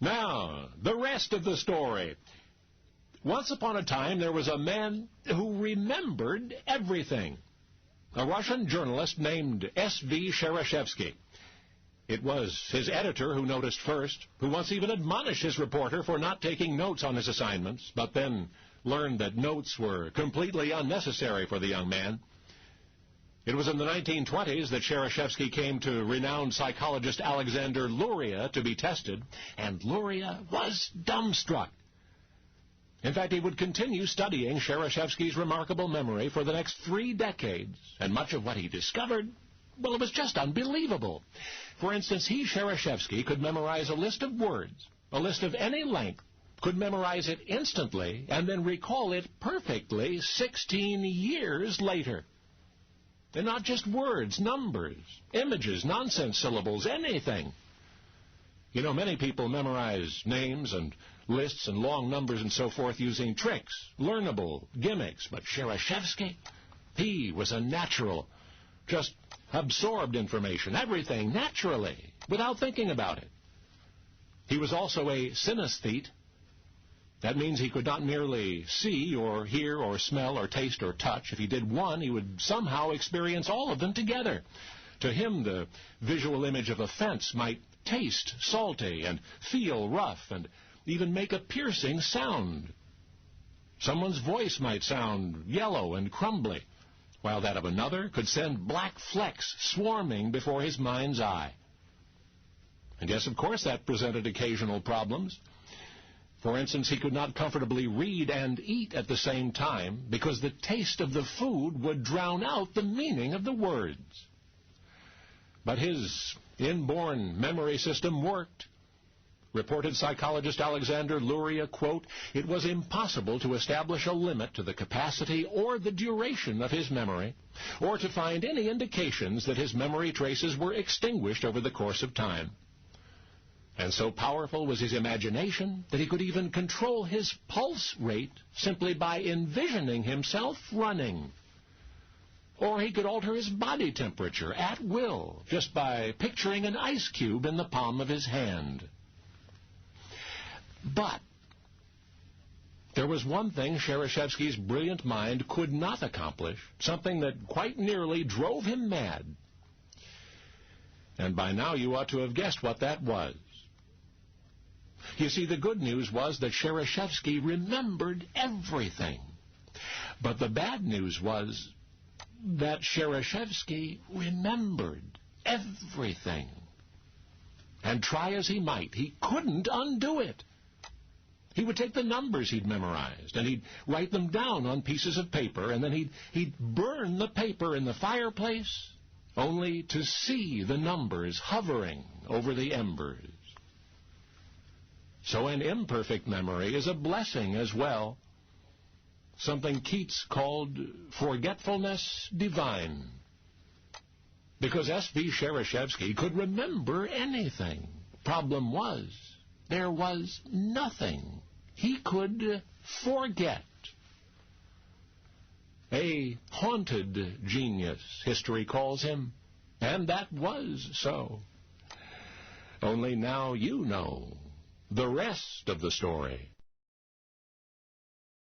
Now, the rest of the story. Once upon a time, there was a man who remembered everything. A Russian journalist named S.V. Shereshevsky. It was his editor who noticed first, who once even admonished his reporter for not taking notes on his assignments, but then learned that notes were completely unnecessary for the young man. It was in the 1920s that Shereshevsky came to renowned psychologist Alexander Luria to be tested, and Luria was dumbstruck. In fact, he would continue studying Shereshevsky's remarkable memory for the next 3 decades, and much of what he discovered, well, it was just unbelievable. For instance, Shereshevsky, could memorize a list of words, a list of any length, could memorize it instantly, and then recall it perfectly 16 years later. And not just words, numbers, images, nonsense syllables, anything. You know, many people memorize names and lists and long numbers and so forth using tricks, learnable gimmicks. But Shereshevsky, he was a natural, just absorbed information, everything, naturally, without thinking about it. He was also a synesthete. That means he could not merely see or hear or smell or taste or touch. If he did one, he would somehow experience all of them together. To him, the visual image of a fence might taste salty and feel rough and even make a piercing sound. Someone's voice might sound yellow and crumbly, while that of another could send black flecks swarming before his mind's eye. And yes, of course, that presented occasional problems. For instance, he could not comfortably read and eat at the same time because the taste of the food would drown out the meaning of the words. But his inborn memory system worked. Reported psychologist Alexander Luria, quote, "It was impossible to establish a limit to the capacity or the duration of his memory, or to find any indications that his memory traces were extinguished over the course of time. And so powerful was his imagination that he could even control his pulse rate simply by envisioning himself running. Or he could alter his body temperature at will just by picturing an ice cube in the palm of his hand. But there was one thing Shereshevsky's brilliant mind could not accomplish, something that quite nearly drove him mad. And by now you ought to have guessed what that was. You see, the good news was that Shereshevsky remembered everything. But the bad news was that Shereshevsky remembered everything. And try as he might, he couldn't undo it. He would take the numbers he'd memorized, and he'd write them down on pieces of paper, and then he'd burn the paper in the fireplace, only to see the numbers hovering over the embers. So an imperfect memory is a blessing as well. Something Keats called forgetfulness divine. Because S.V. Shereshevsky could remember anything. Problem was, there was nothing he could forget. A haunted genius, history calls him, and that was so. Only now you know the rest of the story.